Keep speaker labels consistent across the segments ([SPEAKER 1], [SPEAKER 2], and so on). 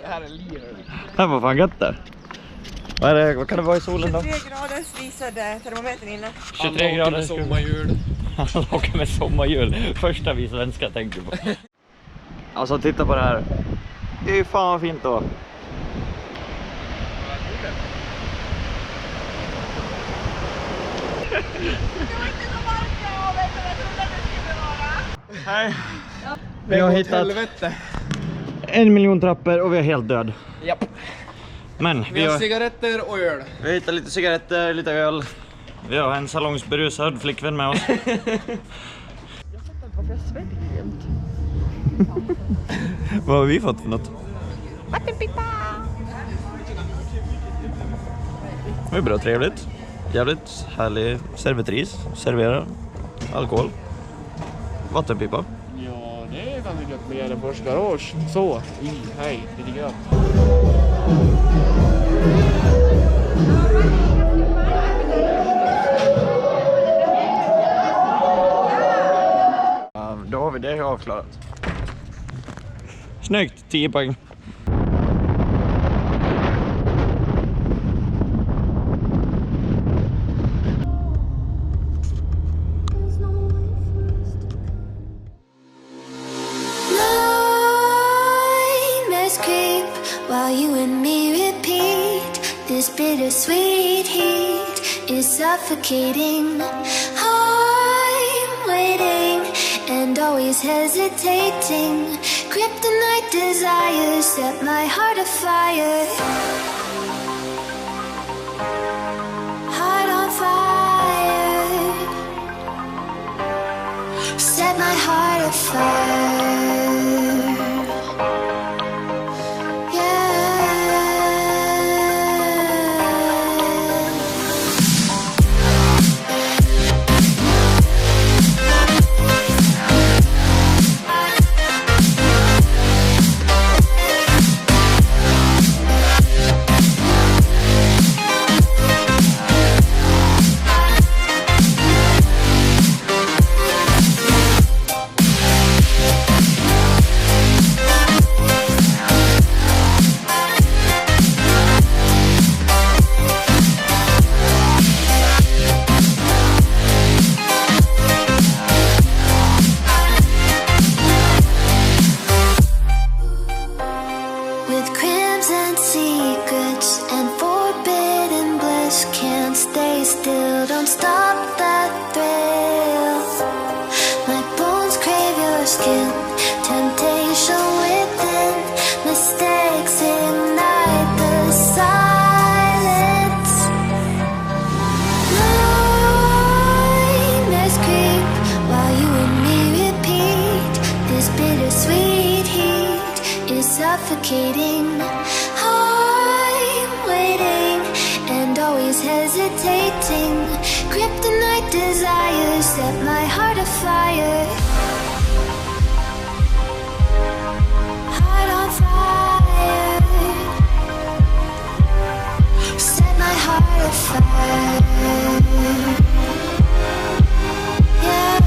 [SPEAKER 1] Det här är livet.
[SPEAKER 2] Här var fan gött där. Vad kan det vara i solen då?
[SPEAKER 3] 23 grader visade termometern inne.
[SPEAKER 2] 23 grader
[SPEAKER 1] sommarjul.
[SPEAKER 2] Han åker med sommarjul. Första vi svenskar tänker på. Alltså titta på det här. Det är ju fan vad fint då.
[SPEAKER 3] Det var inte så varmt jag trodde att det skulle vara.
[SPEAKER 2] Nej. Vi har hittat
[SPEAKER 1] helvete.
[SPEAKER 2] 1 miljon trappor och vi är helt död.
[SPEAKER 1] Japp.
[SPEAKER 2] Men
[SPEAKER 1] Vi har cigaretter och öl.
[SPEAKER 2] vi har hittat lite cigaretter, lite öl. Vi har en salongsberusad flickvän med oss.
[SPEAKER 3] Jag fattar inte varför jag sväljer jämt.
[SPEAKER 2] Vad har vi fått för något?
[SPEAKER 3] Vattenpipa!
[SPEAKER 2] Det är bra, trevligt. Jävligt härlig servitris. Serverar alkohol. Vattenpipa.
[SPEAKER 1] Ja, det är ganska gött med Jäderfors garage. Så, hej, lite gött.
[SPEAKER 2] Då har vi det avklarat. Snyggt, 10 poäng.
[SPEAKER 4] While you and me repeat, this bittersweet heat is suffocating. I'm waiting and always hesitating. Kryptonite desires set my heart afire. Heart on fire. Set my heart afire. Suffocating, I'm waiting and always hesitating. Kryptonite desires set my heart afire. Heart on fire. Set my heart afire. Yeah.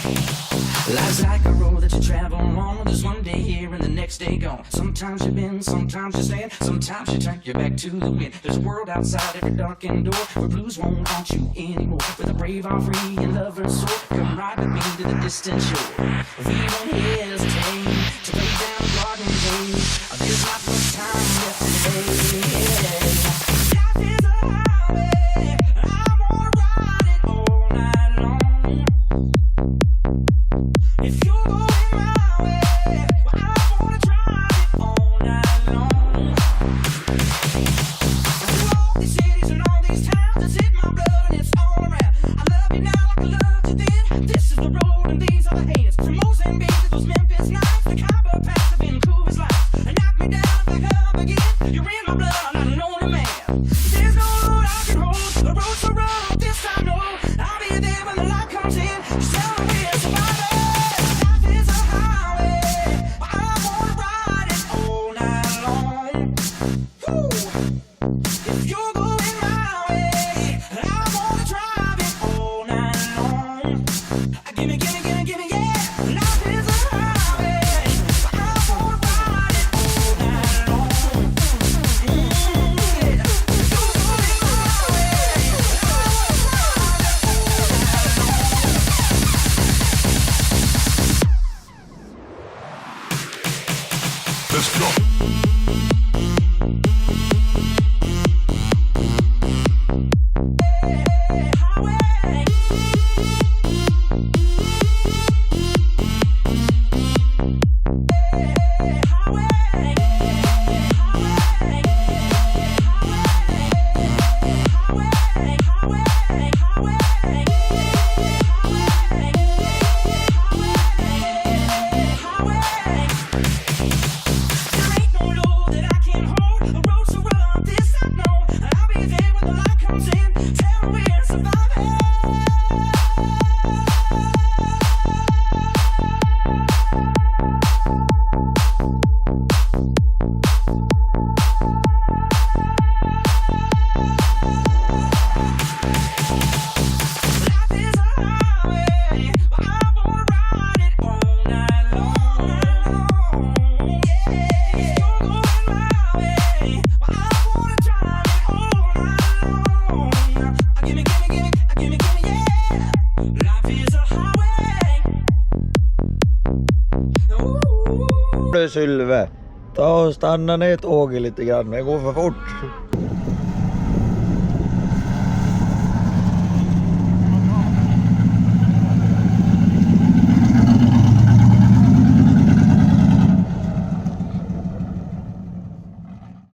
[SPEAKER 5] Life's like a road that you travel on. There's one day here and the next day gone. Sometimes you bend, sometimes you stand, sometimes you turn your back to the wind. There's a world outside every darkened door where blues won't haunt you anymore. With a brave heart, free and lover's soul, come ride with me to the distant shore. We won't hesitate to lay down the garden gate. There's not much time left today. Life is a highway, I wanna ride it all night long. If you're going my way, well, I wanna drive it all night long. Through all these cities and all these towns, it's in my blood and it's all around. I love you now like I loved you then. This is the road and these are the hands. From Mozambique to those Memphis nights, the Cabo Pass have been cool as life. And knock me down and back up again. You're in my blood, I'm not a lonely man. There's no road I can hold, the road's so rough, this I know. I'll be there when the light comes in. Just tell me we're surviving. Life is a highway, I wanna ride it all night long. Woo. If you're going my way, I wanna drive it all night long. Gimme, gimme, gimme, gimme, yeah. Life is a highway, I wanna ride it all night long. Yeah. If you're going my way, I wanna ride it all night long.
[SPEAKER 6] Let's go.
[SPEAKER 2] Sylve, ta och stanna ner tåget lite grann, det går för fort.